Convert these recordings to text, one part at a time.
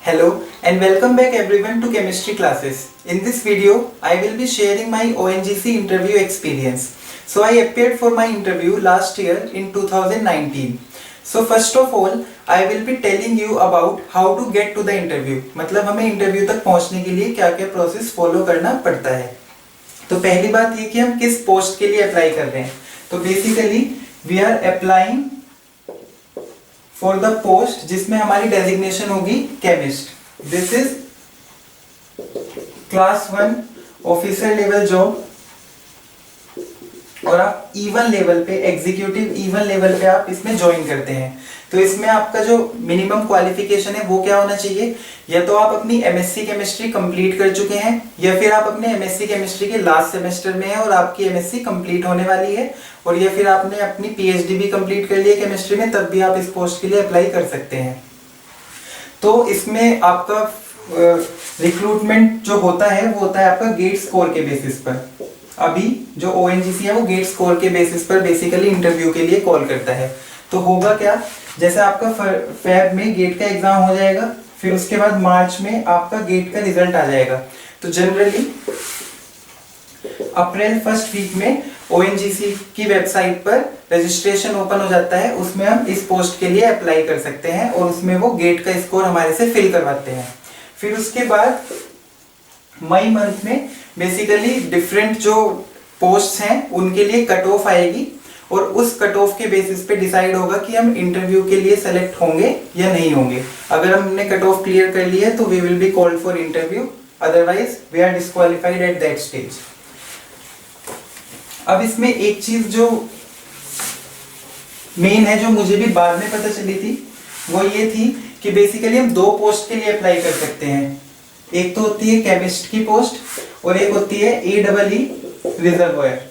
Hello and welcome back everyone to chemistry classes. In this video, I will be sharing my ONGC interview experience. So I appeared for my interview last year in 2019. So first of all, I will be telling you about how to get to the interview. मतलब हमें interview तक पहुंचने के लिए क्या क्या process follow करना पड़ता है. तो पहली बात ये कि हम किस पोस्ट के लिए अप्लाई कर रहे हैं. तो basically we are applying for the post जिसमें हमारी डेजिग्नेशन होगी chemist. This is class 1 officer level job और आप E1 लेवल पे, एग्जीक्यूटिव E1 लेवल पे आप इसमें ज्वाइन करते हैं. तो इसमें आपका जो मिनिमम क्वालिफिकेशन है वो क्या होना चाहिए, या तो आप अपनी एमएससी केमिस्ट्री कंप्लीट कर चुके हैं या फिर आप अपने एमएससी केमिस्ट्री के लास्ट सेमेस्टर में हैं और आपकी एमएससी कंप्लीट होने वाली है, और या फिर आपने अपनी पीएचडी भी कंप्लीट कर ली है केमिस्ट्री में, तब भी आप इस पोस्ट के लिए अप्लाई कर सकते हैं. तो इसमें आपका रिक्रूटमेंट जो होता है वो होता है आपका गेट स्कोर के बेसिस पर. अभी जो ओएनजीसी है वो गेट स्कोर के बेसिस पर बेसिकली इंटरव्यू के लिए कॉल करता है. तो होगा क्या, जैसे आपका फेब में गेट का एग्जाम हो जाएगा, फिर उसके बाद मार्च में आपका गेट का रिजल्ट आ जाएगा. तो जनरली अप्रैल फर्स्ट वीक में ओएनजीसी की वेबसाइट पर रजिस्ट्रेशन ओपन हो जाता है. उसमें हम इस पोस्ट के लिए अप्लाई कर सकते हैं और उसमें वो गेट का स्कोर हमारे से फिल करवाते हैं. फिर उसके बाद मई मंथ में बेसिकली डिफरेंट जो पोस्ट्स हैं उनके लिए कट ऑफ आएगी और उस कट ऑफ के बेसिस पे डिसाइड होगा कि हम इंटरव्यू के लिए सेलेक्ट होंगे या नहीं होंगे. अगर हमने कट ऑफ क्लियर कर लिया है तो we will be called for interview, otherwise we are disqualified at that stage. अब इसमें एक चीज जो मेन है, जो मुझे भी बाद में पता चली थी, वो ये थी कि बेसिकली हम दो पोस्ट के लिए अप्लाई कर सकते हैं. एक तो होती है केमिस्ट की पोस्ट और एक होती है AEE reservoir.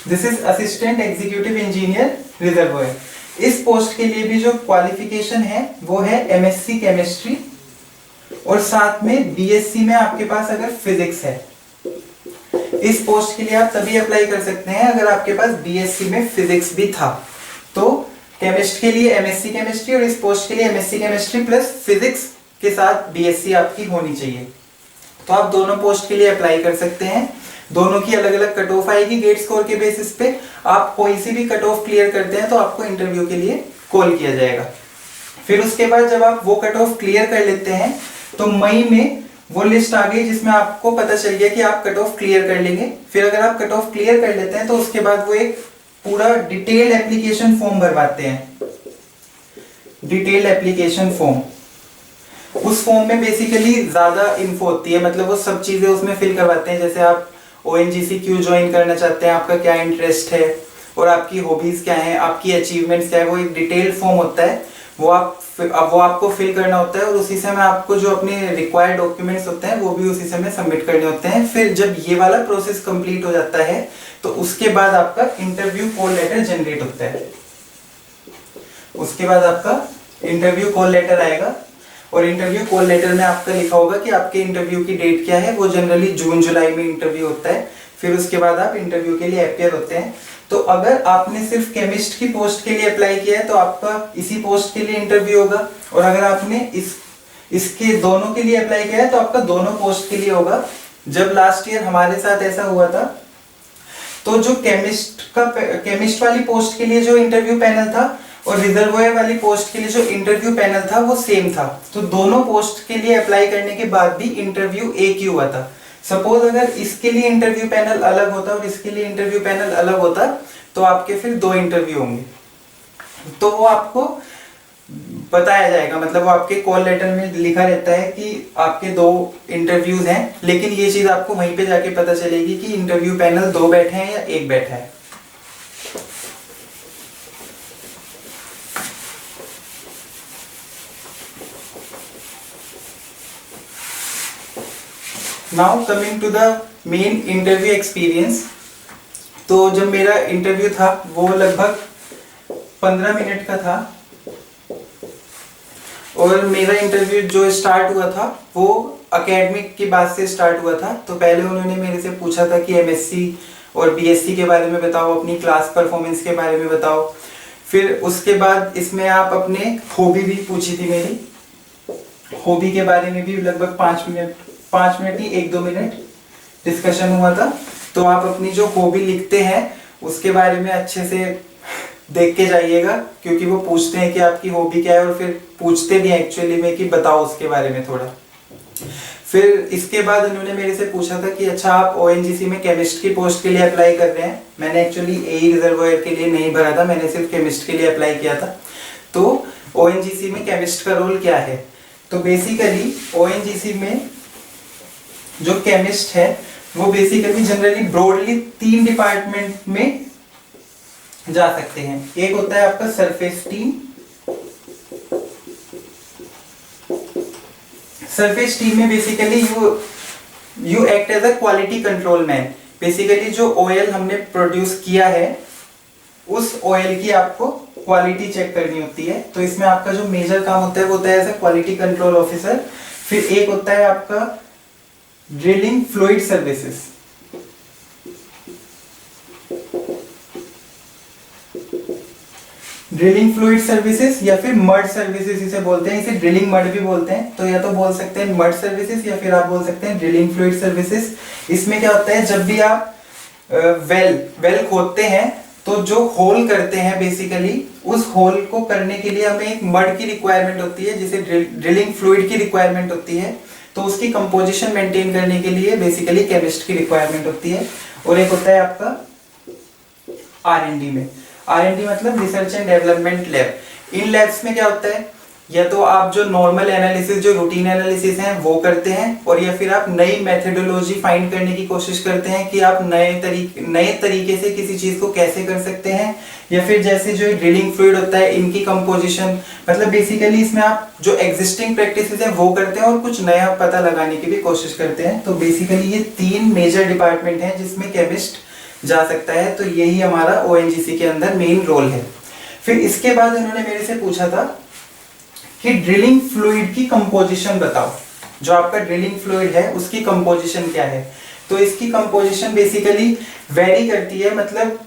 This is assistant executive engineer reservoir. इस पोस्ट के लिए भी जो क्वालिफिकेशन है वो है एमएससी केमिस्ट्री और साथ में बीएससी में आपके पास अगर फिजिक्स है. इस पोस्ट के लिए आप तभी अप्लाई कर सकते हैं अगर आपके पास बीएससी में फिजिक्स भी था. तो केमिस्ट के लिए एमएससी केमिस्ट्री और इस पोस्ट के लिए एमएससी केमिस्ट्री प्लस फिजिक्स के साथ बीएससी आपकी होनी चाहिए. तो आप दोनों पोस्ट के लिए अप्लाई कर सकते हैं. दोनों की अलग अलग कट ऑफ आएगी गेट स्कोर के बेसिस पे. आप कोई सी भी कट ऑफ क्लियर करते हैं तो आपको इंटरव्यू के लिए कॉल किया जाएगा. फिर उसके बाद जब आप वो कट ऑफ क्लियर कर लेते हैं तो मई में वो लिस्ट आ गई जिसमें आपको पता चल गया कि आप कट ऑफ क्लियर कर लेंगे. फिर अगर आप कट ऑफ क्लियर कर लेते हैं तो उसके बाद वो एक पूरा डिटेल्ड एप्लीकेशन फॉर्म भरवाते हैं. डिटेल्ड एप्लीकेशन फॉर्म, उस फॉर्म में बेसिकली ज्यादा इन्फो होती है, मतलब वो सब चीजें उसमें फिल करवाते हैं. जैसे आप ओएनजीसी क्यों ज्वाइन करना चाहते हैं, आपका क्या इंटरेस्ट है और आपकी हॉबीज क्या है, आपकी अचीवमेंट्स क्या है. वो एक डिटेल्ड फॉर्म होता है, वो आपको फिल करना होता है और उसी समय आपको जो अपने रिक्वायर्ड डॉक्यूमेंट्स होते हैं वो भी उसी समय सबमिट करने होते हैं. फिर जब ये वाला प्रोसेस कंप्लीट हो जाता है तो उसके बाद आपका इंटरव्यू कॉल लेटर जनरेट होता है. उसके बाद आपका इंटरव्यू कॉल लेटर आएगा और इंटरव्यू कॉल लेटर में आपका लिखा होगा कि आपके इंटरव्यू की डेट क्या है. वो जनरली जून जुलाई में इंटरव्यू होता है. फिर उसके बाद आप इंटरव्यू के लिए अपियर होते हैं. तो अगर आपने सिर्फ केमिस्ट की पोस्ट के लिए अप्लाई किया है तो आपका इसी पोस्ट के लिए इंटरव्यू होगा, और अगर आपने इसके दोनों के लिए अप्लाई किया है तो आपका दोनों पोस्ट के लिए होगा. जब लास्ट ईयर हमारे साथ ऐसा हुआ था तो जो केमिस्ट वाली पोस्ट के लिए जो इंटरव्यू पैनल था और रिजर्वॉयर वाली पोस्ट के लिए जो इंटरव्यू पैनल था वो सेम था. तो दोनों पोस्ट के लिए अप्लाई करने के बाद भी इंटरव्यू एक ही हुआ था. सपोज अगर इसके लिए इंटरव्यू पैनल अलग होता और इसके लिए इंटरव्यू पैनल अलग होता तो आपके फिर दो इंटरव्यू होंगे. तो वो आपको बताया जाएगा, मतलब वो आपके कॉल लेटर में लिखा रहता है कि आपके दो इंटरव्यूज हैं, लेकिन ये चीज आपको वहीं पे जाके पता चलेगी कि इंटरव्यू पैनल दो बैठे हैं या एक बैठा है. Now coming to the main interview experience. तो जब मेरा इंटरव्यू था वो लगभग 15 मिनट का था और मेरा इंटरव्यू जो स्टार्ट हुआ था वो एकेडमिक की बात से स्टार्ट हुआ था. तो पहले उन्होंने मेरे से पूछा था कि एमएससी और बीएससी के बारे में बताओ, अपनी क्लास परफॉर्मेंस के बारे में बताओ. फिर उसके बाद इसमें आप अपने हॉबी भी पूछी थी मेरी, हॉबी के बारे में भी लगभग 5 मिनट ही 1-2 मिनट डिस्कशन हुआ था। तो आप अपनी जो हॉबी लिखते हैं उसके बारे में अच्छे से देख के जाइएगा, क्योंकि वो पूछते हैं कि आपकी हॉबी क्या है और फिर पूछते भी हैं एक्चुअली में कि बताओ उसके बारे में थोड़ा। फिर इसके बाद उन्होंने मेरे से पूछा था कि अच्छा आप ओएनजीसी में केमिस्ट की पोस्ट के लिए अप्लाई कर रहे हैं। मैंने एक्चुअली एई रिजर्वायर के लिए नहीं भरा था, मैंने सिर्फ केमिस्ट के लिए अप्लाई किया था। तो ओएनजीसी में केमिस्ट का रोल क्या है? तो बेसिकली ओएनजीसी में जो केमिस्ट है वो बेसिकली जनरली ब्रॉडली 3 डिपार्टमेंट में जा सकते हैं। एक होता है आपका सरफेस टीम। सरफेस टीम में basically you act as a quality control man. Basically जो ऑयल हमने प्रोड्यूस किया है उस ऑयल की आपको क्वालिटी चेक करनी होती है। तो इसमें आपका जो मेजर काम होता है वो होता है as a quality control officer. फिर एक होता है आपका drilling fluid services. Drilling fluid services या फिर मड सर्विसेज इसे बोलते हैं, इसे ड्रिलिंग मड भी बोलते हैं। तो या तो बोल सकते हैं मड सर्विसेज या फिर आप बोल सकते हैं ड्रिलिंग फ्लूइड सर्विसेज। इसमें क्या होता है, जब भी आप वेल खोदते हैं तो जो होल करते हैं बेसिकली उस होल को करने के लिए हमें एक मड की रिक्वायरमेंट होती है, जिसे ड्रिलिंग फ्लूइड की रिक्वायरमेंट होती है। तो उसकी कंपोजिशन मेंटेन करने के लिए बेसिकली केमिस्ट की रिक्वायरमेंट होती है। और एक होता है आपका आर&डी में। आर&डी मतलब research and development lab. In labs में क्या होता है, या तो आप जो नॉर्मल एनालिसिस जो रूटीन एनालिसिस हैं वो करते हैं, और या फिर आप नई मेथोडोलॉजी फाइंड करने की कोशिश करते हैं कि आप नए तरीके से किसी चीज को कैसे कर सकते हैं। या फिर जैसे जो ड्रिलिंग फ्लूइड होता है इनकी कंपोजिशन, मतलब बेसिकली इसमें आप जो एग्जिस्टिंग प्रैक्टिसेस हैं वो करते हैं और कुछ नया पता लगाने की भी कोशिश करते हैं। तो बेसिकली ये 3 मेजर डिपार्टमेंट हैं जिसमें केमिस्ट जा सकता है। तो यही हमारा ओएनजीसी के अंदर मेन रोल है। फिर इसके बाद उन्होंने मेरे से पूछा था कि ड्रिलिंग फ्लूइड की कंपोजिशन बताओ। जो आपका ड्रिलिंग फ्लूइड है उसकी कंपोजिशन क्या है? तो इसकी कंपोजिशन बेसिकली वेरी करती है, मतलब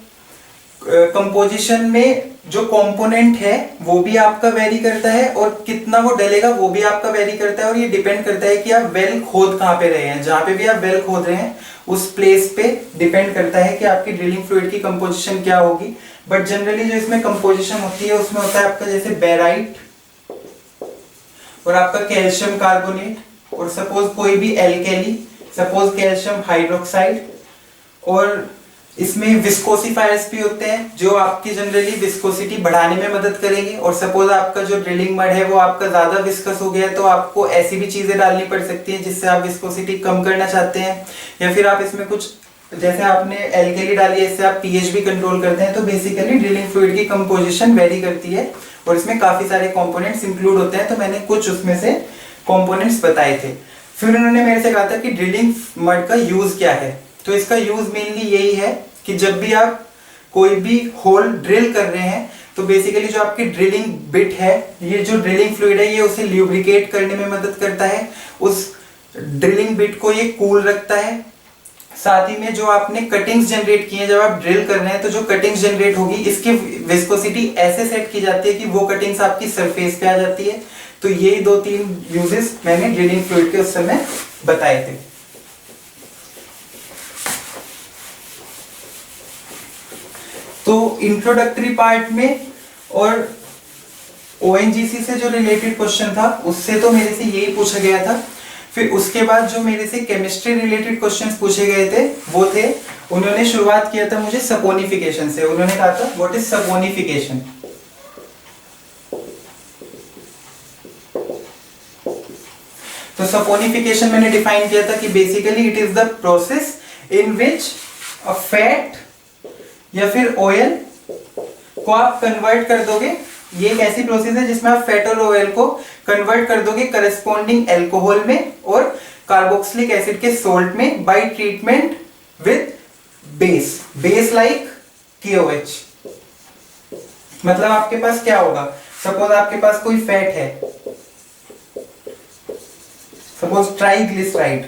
कंपोजिशन में जो कंपोनेंट है वो भी आपका वेरी करता है और कितना वो डलेगा वो भी आपका वेरी करता है। और ये डिपेंड करता है कि आप वेल खोद कहाँ पे रहे हैं। जहां पे भी आप वेल खोद रहे हैं उस प्लेस पे डिपेंड करता है कि आपकी ड्रिलिंग फ्लूइड की कंपोजिशन क्या होगी। बट जनरली जो इसमें कंपोजिशन होती है उसमें होता है आपका जैसे बेराइट और आपका कैल्शियम कार्बोनेट, और सपोज कोई भी एल्केली, सपोज कैल्शियम हाइड्रोक्साइड। और इसमें विस्कोसिफायर्स भी होते हैं जो आपकी जनरली विस्कोसिटी बढ़ाने में मदद करेंगे। और सपोज आपका जो ड्रिलिंग मड है वो आपका ज्यादा विस्कस हो गया है तो आपको ऐसी भी चीजें डालनी पड़ सकती हैं जिससे आप विस्कोसिटी कम करना चाहते हैं। या फिर आप इसमें कुछ जैसे आपने एल्केली डाली है इससे आप पीएच भी कंट्रोल करते हैं। तो बेसिकली ड्रिलिंग फ्लूइड की कंपोजिशन वेरी करती है और इसमें काफी सारे कंपोनेंट्स इंक्लूड होते हैं। तो मैंने कुछ उसमें से कंपोनेंट्स बताए थे। फिर उन्होंने मेरे से कहा था कि ड्रिलिंग मड का यूज क्या है। तो इसका यूज मेनली यही है कि जब भी आप कोई भी होल ड्रिल कर रहे हैं तो बेसिकली जो आपकी ड्रिलिंग बिट है, ये जो ड्रिलिंग फ्लूइड है ये उसे ल्यूब्रिकेट करने में मदद करता है। उस ड्रिलिंग बिट को ये कूल रखता है। साथ ही में जो आपने कटिंग्स जनरेट की हैं जब आप ड्रिल कर रहे हैं तो जो कटिंग्स जनरेट होगी इसकी विस्कोसिटी ऐसे सेट की जाती है कि वो कटिंग्स आपकी सरफेस पे आ जाती है। तो यही 2-3 यूजेस मैंने ड्रिलिंग फ्लूइड के उस समय बताए थे। तो इंट्रोडक्टरी पार्ट में और ओएनजीसी से जो रिलेटेड क्वेश्चन था उससे तो मेरे से यही पूछा गया था। फिर उसके बाद जो मेरे से केमिस्ट्री रिलेटेड क्वेश्चंस पूछे गए थे वो थे, उन्होंने शुरुआत किया था मुझे सपोनिफिकेशन से। उन्होंने कहा था व्हाट इज सपोनिफिकेशन। तो सपोनिफिकेशन मैंने डिफाइन किया था कि basically it is the process in which a fat या फिर ऑयल को आप कन्वर्ट कर दोगे। ये एक ऐसी प्रोसेस है जिसमें आप फैट और ऑयल को कन्वर्ट कर दोगे करस्पॉन्डिंग एल्कोहल में और कार्बोक्सिलिक एसिड के सोल्ट में bye treatment with base like KOH। मतलब आपके पास क्या होगा, सपोज आपके पास कोई फैट है, सपोज ट्राइग्लिसराइड,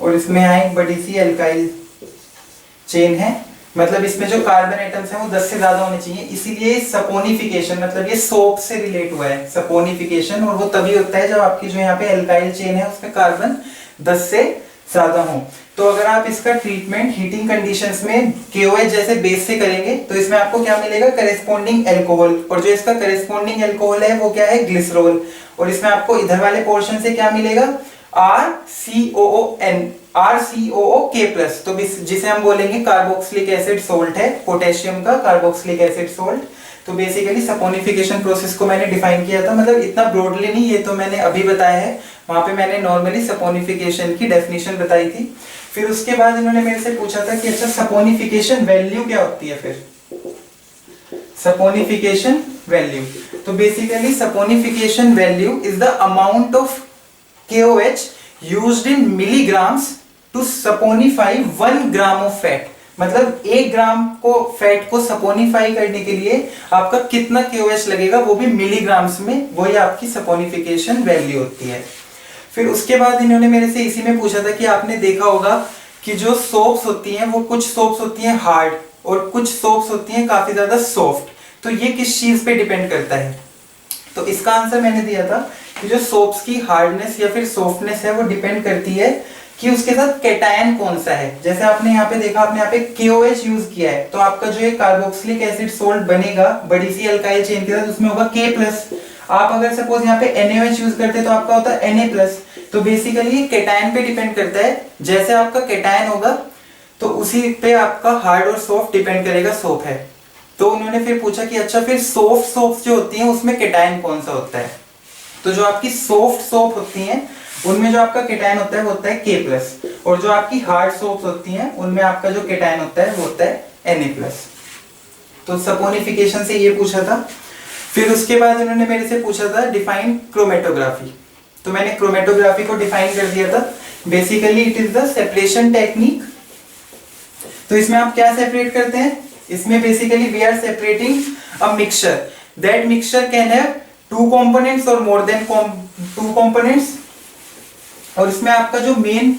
और इसमें यहाँ एक बड़ी सी एल्काइल चेन है, मतलब इसमें जो कार्बन एटम्स हैं वो 10 से ज्यादा होने चाहिए, इसीलिए सपोनिफिकेशन, मतलब ये सोप से रिलेट हुआ है सपोनिफिकेशन, और वो तभी होता है जब आपकी जो यहाँ पे एल्काइल चेन है उसमें कार्बन 10 से ज्यादा हो। तो अगर आप इसका ट्रीटमेंट हीटिंग कंडीशंस में KOH जैसे बेस से करेंगे तो इसमें आपको क्या मिलेगा, करेस्पॉन्डिंग एल्कोहल, और जो इसका करेस्पॉन्डिंग एल्कोहल है वो क्या है, ग्लिसरॉल, और इसमें आपको इधर वाले पोर्शन से क्या मिलेगा, RCOOK+, तो जिसे हम बोलेंगे कार्बोक्सिलिक एसिड सोल्ट है, पोटेशियम का कार्बोक्सिलिक एसिड सोल्ट। तो बेसिकली सपोनिफिकेशन प्रोसेस को मैंने डिफाइन किया था, मतलब इतना ब्रॉडली नहीं, ये तो मैंने अभी बताया है, वहां पे मैंने नॉर्मली सपोनिफिकेशन की डेफिनेशन बताई थी। फिर उसके बाद इन्होंने मेरे से पूछा था कि अच्छा सपोनिफिकेशन वैल्यू क्या होती है, फिर सपोनिफिकेशन वैल्यू, तो basically saponification value is the amount of KOH used in milligrams to saponify 1 gram of fat, मतलब 1 ग्राम को फैट को सपोनिफाई करने के लिए आपका कितना KOH लगेगा, वो भी मिलीग्राम्स में, वही आपकी सपोनिफिकेशन वैल्यू होती है। फिर उसके बाद इन्होंने मेरे से इसी में पूछा था कि आपने देखा होगा कि जो सोप्स होती हैं वो कुछ सोप्स होती हैं हार्ड और कुछ सोप्स होती हैं काफी ज्यादा सॉफ्ट, तो ये किस चीज पे डिपेंड करता है। तो इसका आंसर मैंने दिया था कि जो सोप्स की हार्डनेस या फिर सॉफ्टनेस है वो डिपेंड करती है कि उसके साथ कैटायन कौन सा है। जैसे आपने यहाँ पे देखा, आपने यहाँ पे KOH यूज किया है, तो आपका जो है कार्बोक्सिलिक एसिड सोल्ट बनेगा बड़ी सी अल्काइल चेन के साथ, उसमें होगा K+। आप अगर सपोज यहाँ पे NaOH यूज करते तो आपका होता है Na+। तो बेसिकली कैटायन पे डिपेंड करता है, जैसे आपका कैटायन होगा तो उसी पे आपका हार्ड और सॉफ्ट डिपेंड करेगा सोप है। तो उन्होंने फिर पूछा कि अच्छा फिर सॉफ्ट सोप्स जो होती हैं उसमें कैटायन कौन सा होता है, तो जो आपकी सॉफ्ट सोप होती हैं उनमें जो आपका कैटायन होता है वो होता है K+, और जो आपकी हार्ड सोप्स होती हैं उनमें आपका जो कैटायन होता है वो होता है Na+। तो सपोनिफिकेशन से ये पूछा था। फिर उसके बाद उन्होंने मेरे से पूछा था डिफाइन क्रोमेटोग्राफी, तो मैंने क्रोमेटोग्राफी को डिफाइन कर दिया था। Basically it is the separation technique. तो इसमें आप क्या सेपरेट करते हैं, इसमें basically we are separating a mixture, that mixture can have 2 components और मोर देन 2 कंपोनेंट्स। और इसमें आपका जो मेन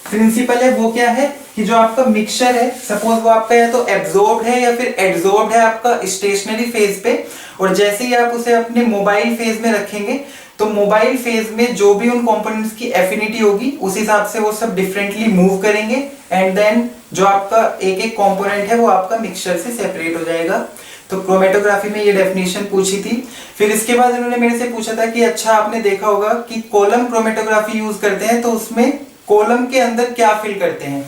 प्रिंसिपल है वो क्या है कि जो आपका मिक्सचर है सपोज वो आपका या तो एब्जॉर्ब्ड है या फिर एडजॉर्ब्ड है आपका स्टेशनरी फेज पे, और जैसे ही आप उसे अपने मोबाइल फेज में रखेंगे तो मोबाइल फेज में जो भी उन कंपोनेंट्स की एफिनिटी होगी उस हिसाब से वो सब डिफरेंटली मूव करेंगे, एंड देन जो आपका एक एक कंपोनेंट है वो आपका मिक्सचर से सेपरेट हो जाएगा। तो क्रोमेटोग्राफी में ये डेफिनेशन पूछी थी। फिर इसके बाद इन्होंने मेरे से पूछा था कि अच्छा आपने देखा होगा कि कॉलम क्रोमेटोग्राफी यूज करते हैं, तो उसमें कॉलम के अंदर क्या फिल करते हैं,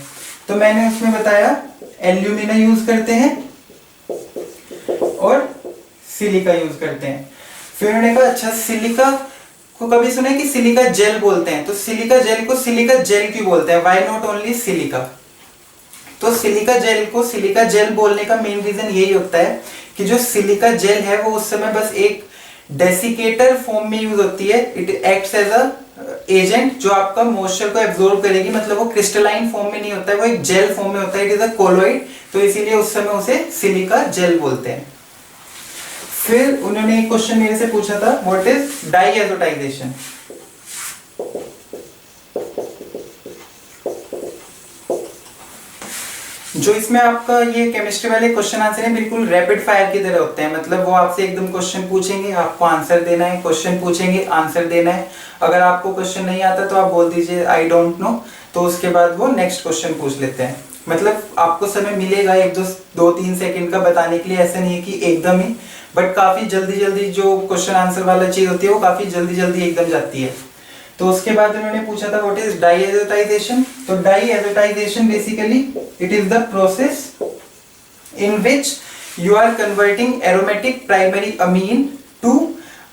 तो मैंने उसमें बताया एल्यूमिना यूज करते हैं और सिलिका यूज करते हैं। फिर उन्होंने कहा अच्छा सिलिका को कभी सुना है कि सिलिका जेल बोलते हैं, तो सिलिका जेल को सिलिका जेल क्यों बोलते हैं, व्हाई नॉट ओनली सिलिका। तो सिलिका जेल को सिलिका जेल बोलने का मेन रीजन यही होता है कि जो सिलिका जेल है वो उस समय बस एक डेसिकेटर फॉर्म में यूज होती है, it acts as a agent जो आपका मॉइस्चर को एब्जॉर्ब करेगी, मतलब वो क्रिस्टलाइन फॉर्म में नहीं होता है, वो एक जेल फॉर्म में होता है, इट इज अ कोलोइड, तो इसीलिए उस समय उसे सिलिका जेल बोलते हैं। फिर उन्होंने एक क्वेश्चन मेरे से पूछा था व्हाट इज डाईएजोटाइजेशन। जो इसमें आपका ये केमिस्ट्री वाले क्वेश्चन आंसर है बिल्कुल रैपिड फायर की तरह होते हैं, मतलब वो आपसे एकदम क्वेश्चन पूछेंगे, आपको आंसर देना है, क्वेश्चन पूछेंगे आंसर देना है। अगर आपको क्वेश्चन नहीं आता तो आप बोल दीजिए आई डोंट नो, तो उसके बाद वो नेक्स्ट क्वेश्चन पूछ लेते हैं। मतलब आपको समय मिलेगा एक दो तीन सेकंड का बताने के लिए, ऐसा नहीं है कि एकदम ही, बट काफी जल्दी जल्दी जो क्वेश्चन आंसर वाला चीज होती है वो काफी जल्दी जल्दी एकदम जाती है। तो उसके बाद उन्होंने पूछा था व्हाट इज डाईएजोटाइजेशन। तो diazotization basically it is the process in which you are converting aromatic primary amine to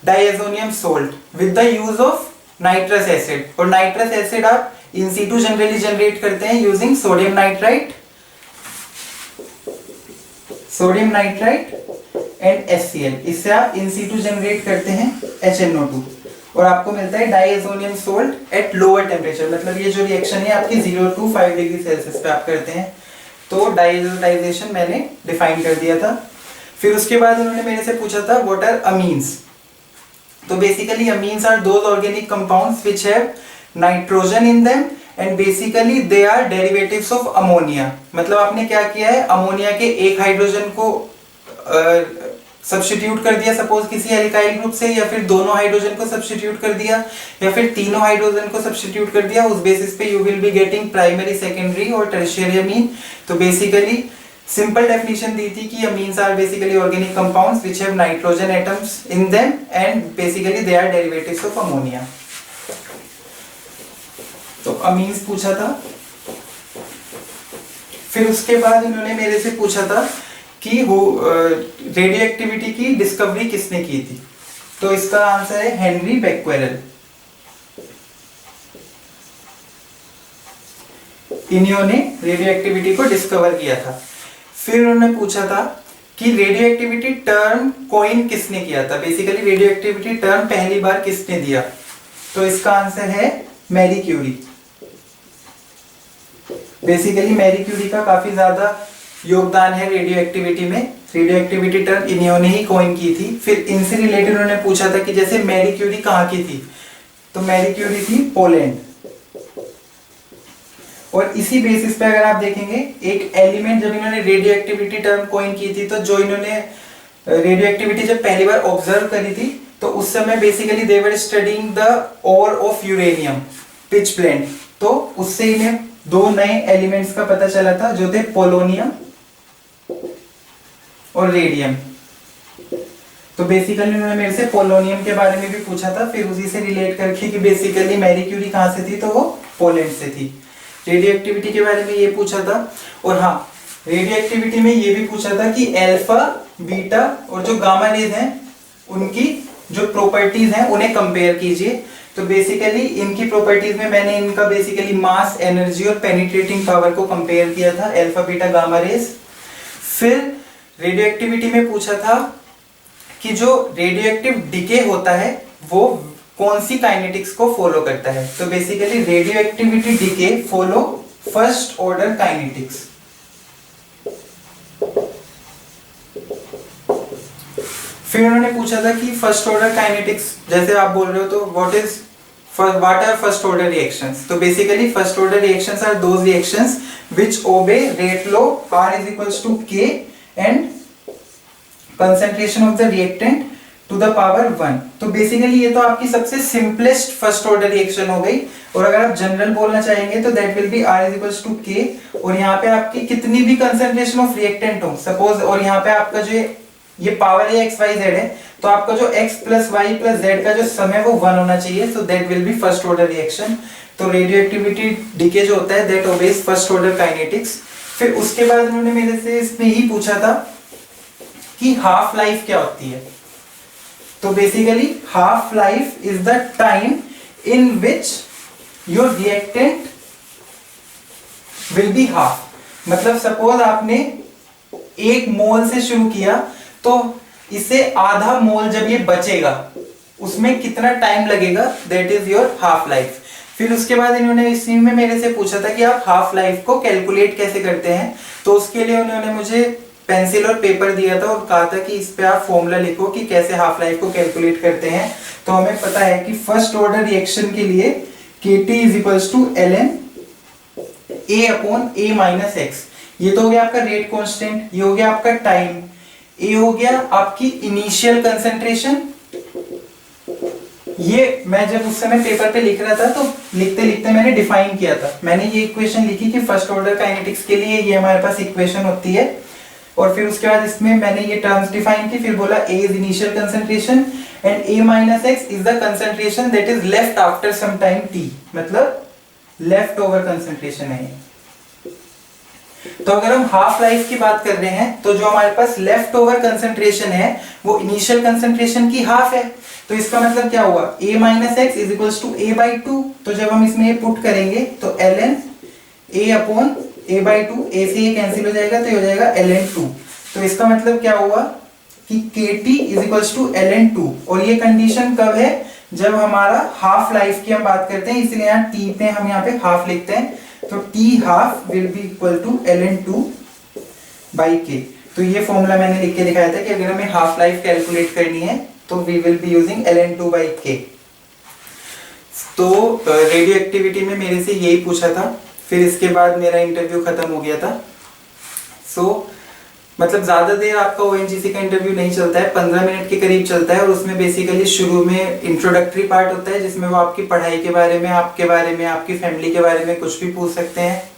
diazonium salt with the use of nitrous acid. और नाइट्रस एसिड आप इन सीटू जनरली जनरेट करते हैं using sodium nitrite and HCl। इससे आप in situ generate करते हैं HNO2 और आपको मिलता है diazonium salt at lower temperature. मतलब ये जो रिएक्शन है आपकी 0 to 5 डिग्री सेल्सियस पे आप करते हैं। तो डाइएजोटाइजेशन मैंने डिफाइन कर दिया था। फिर उसके बाद उन्होंने मेरे से पूछा था व्हाट आर अमीन्स। तो basically amines are those organic compounds which have nitrogen in them and basically they are derivatives of ammonia. मतलब आपने क्या किया है, अमोनिया के एक हाइड्रोजन को सब्स्टिट्यूट कर दिया सपोज किसी एल्काइल ग्रुप से, या फिर दोनों हाइड्रोजन को सब्स्टिट्यूट कर दिया, या फिर तीनों हाइड्रोजन को सब्स्टिट्यूट कर दिया। उस बेसिस पे you will be getting primary, secondary और टर्शियरी अमीन। तो बेसिकली सिंपल डेफिनेशन दी थी कि amines are basically organic compounds which have nitrogen atoms in them and basically they are derivatives of ammonia. तो अमीन्स पूछा था। फिर उसके बाद इन्होंने मेरे से पूछा था कि रेडियो एक्टिविटी की डिस्कवरी किसने की थी। तो इसका आंसर है हेनरी बेक्वेरेल। इन्होंने रेडियो एक्टिविटी को डिस्कवर किया था। फिर उन्होंने पूछा था कि रेडियो एक्टिविटी टर्म कॉइन किसने किया था। बेसिकली रेडियो एक्टिविटी टर्म पहली बार किसने दिया। तो इसका आंसर है Marie Curie. Basically Marie Curie का काफी ज्यादा योगदान है रेडियो एक्टिविटी में। रेडियो एक्टिविटी टर्म इन्होंने ही कॉइन की थी। फिर इनसे रिलेटेड उन्होंने पूछा था कि जैसे मैरी क्यूरी कहाँ की थी, तो मैरी क्यूरी थी पोलैंड। और इसी बेसिस पे अगर आप देखेंगे एक एलिमेंट, जब इन्होंने रेडियो एक्टिविटी टर्म कॉइन की थी, तो जो इन्होंने रेडियो एक्टिविटी जब पहली बार ऑब्जर्व करी थी, तो उस समय basically they were studying the ore of uranium pitchblende. तो उससे इन्हें दो नए एलिमेंट्स का पता चला था जो थे पोलोनियम और रेडियम। तो बेसिकली उन्होंने मेरे से पोलोनियम के बारे में भी पूछा था, फिर उसी से रिलेट करके कि बेसिकली मैरी क्यूरी कहाँ से थी, तो वो पोलैंड से थी। रेडियो एक्टिविटी के बारे में ये पूछा था। और हाँ, रेडियो एक्टिविटी में ये भी पूछा था कि अल्फा, बीटा और जो गामा रेज हैं उनकी जो प्रॉपर्टीज हैं उन्हें कंपेयर कीजिए। तो बेसिकली इनकी प्रॉपर्टीज में मैंने इनका बेसिकली मास, एनर्जी और पेनिट्रेटिंग पावर को कंपेयर किया था, अल्फा, बीटा, गामा रेज। फिर रेडियो एक्टिविटी में पूछा था कि जो रेडियो एक्टिव डिके होता है वो कौन सी काइनेटिक्स को फॉलो करता है। तो basically radio activity decay follow first order kinetics. फिर उन्होंने पूछा था कि फर्स्ट ऑर्डर काइनेटिक्स जैसे आप बोल रहे हो, तो what are first order reactions. तो basically first order reactions are those reactions which obey rate law R = K and concentration of the reactant to the power 1। तो बेसिकली ये तो आपकी सबसे सिंपलेस्ट फर्स्ट ऑर्डर रिएक्शन हो गई। और अगर आप जनरल बोलना चाहेंगे तो that will be R = K। और यहाँ पे आपकी कितनी भी कंसंट्रेशन ऑफ रिएक्टेंट हो सपोज, और यहाँ पे आपका जो ये पावर है XYZ है, तो आपका जो X + Y + Z का जो सम है वो 1 होना चाहिए। तो that will be first order reaction. तो रेडियो एक्टिविटी डिके जो होता है that obeys first order kinetics. फिर उसके बाद उन्होंने मेरे से इसमें ही पूछा था कि हाफ लाइफ क्या होती है। तो basically half life is the time in which your reactant will be half. मतलब सपोज आपने 1 मोल से शुरू किया, तो इसे आधा मोल जब ये बचेगा उसमें कितना टाइम लगेगा, that is your half life. फिर उसके बाद इन्होंने इसी में मेरे से पूछा था कि आप हाफ लाइफ को कैलकुलेट कैसे करते हैं। तो उसके लिए उन्होंने मुझे पेंसिल और पेपर दिया था और कहा था कि इस पे आप फॉर्मूला लिखो कि कैसे हाफ लाइफ को कैलकुलेट करते हैं। तो हमें पता है कि फर्स्ट ऑर्डर रिएक्शन के लिए KT = ln A/A-x। ये तो हो गया आपका रेट कांस्टेंट, ये हो गया आपका टाइम, ये हो गया आपकी इनिशियल कंसंट्रेशन। ये मैं जब उस समय पेपर पे लिख रहा था तो लिखते लिखते मैंने डिफाइन किया था। मैंने ये इक्वेशन लिखी कि फर्स्ट ऑर्डर काइनेटिक्स के लिए ये हमारे पास इक्वेशन होती है। और फिर उसके बाद इसमें मैंने ये टर्म्स डिफाइन की। फिर बोला A is initial concentration and A-x is the concentration that is left after some time t। मतलब लेफ्ट ओवर कंसंट्रेशन है। तो अगर हम हाफ लाइफ की बात कर रहे हैं तो जो हमारे पास लेफ्ट ओवर कंसंट्रेशन है वो इनिशियल कंसंट्रेशन की हाफ है। तो इसका मतलब क्या हुआ, A-x = A/2। तो जब हम इसमें पुट करेंगे तो ln A/A/2, A से ये कैंसिल हो जाएगा तो ये हो जाएगा ln 2। तो इसका मतलब क्या हुआ कि KT = ln 2। और ये कंडीशन कब है, जब हमारा हाफ लाइफ की हम बात करते हैं, इसलिए यहाँ T पे हम यहाँ पे हाफ लिखते हैं। तो T half will be equal to ln 2/K। तो ये फॉर्मूला मैंने लिख के दिखाया था कि अगर हमें हाफ लाइफ कैलकुलेट करनी है तो we will be using ln 2/K। तो रेडियो एक्टिविटी में मेरे से यही पूछा था, फिर इसके बाद मेरा इंटरव्यू खत्म हो गया था। सो मतलब ज़्यादा देर आपका ONGC का इंटरव्यू नहीं चलता है, 15 मिनट के करीब चलता है। और उसमें बेसिकली शुरू में इंट्रोडक्टरी पार्ट होता है जिसमें वो आपकी पढ़ाई के बारे में, आपके बारे में, आपकी फैमिली के बारे में कुछ भी पूछ सकते हैं।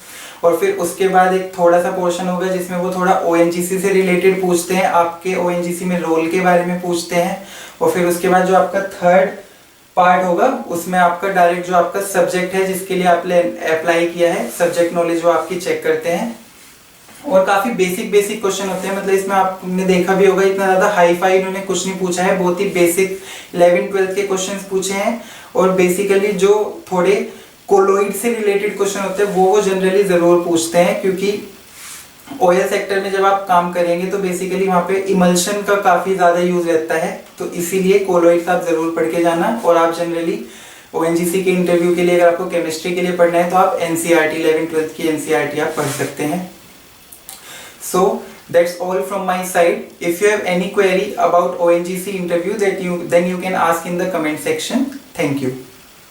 और फिर उसके बाद एक थोड़ा सा पोर्शन होगा जिसमें वो थोड़ा ONGC से रिलेटेड पूछते हैं, आपके ONGC में रोल के बारे में पूछते हैं। और फिर उसके बाद जो आपका थर्ड पार्ट होगा उसमें आपका डायरेक्ट जो आपका सब्जेक्ट है जिसके लिए आपने अप्लाई किया है, सब्जेक्ट नॉलेज वो आपकी चेक करते हैं। और काफी बेसिक क्वेश्चन होते हैं, मतलब इसमें आपने देखा भी होगा इतना ज्यादा हाई फाई इन्होंने कुछ नहीं पूछा है, बहुत ही बेसिक 11-12 के क्वेश्चंस पूछे हैं। और बेसिकली जो थोड़े कोलोइड से रिलेटेड क्वेश्चन होते हैं वो जनरली जरूर पूछते हैं, क्योंकि ऑयल सेक्टर में जब आप काम करेंगे तो बेसिकली वहाँ पे इमल्शन का काफी ज्यादा यूज रहता है, तो इसीलिए कोलोइड्स आप जरूर पढ़ के जाना। और आप जनरली ONGC के इंटरव्यू के लिए अगर आपको केमिस्ट्री के लिए पढ़ना है तो आप NCERT 11-12 की NCERT आप पढ़ सकते हैं। So that's all from my side. If you have any query about ONGC interview then you can ask in the comment section. Thank you.